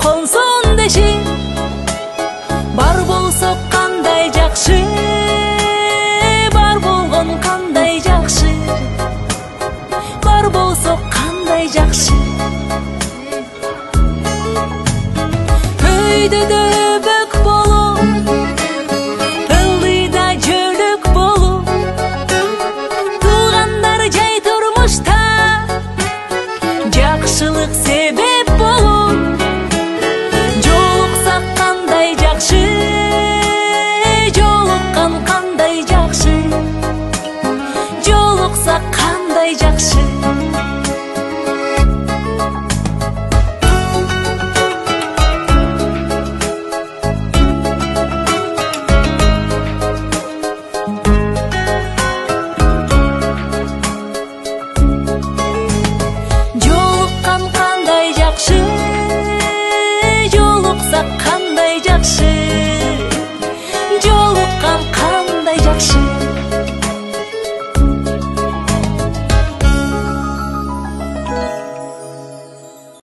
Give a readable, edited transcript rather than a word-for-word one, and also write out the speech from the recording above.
Konsun deşi бар болсо кандай жакшы, бар болгон кандай жакшы, бар болсо кандай жакшы. Өйдөдө бөк болуп, ылдыйда жөлөк болуп, туугандар жай турмушта жакшылык себеп болуп, жолуккан кандай жакшы, жолукса кандай жакшы. Жолуккан кандай жакшы, жолукса кандай жакшы.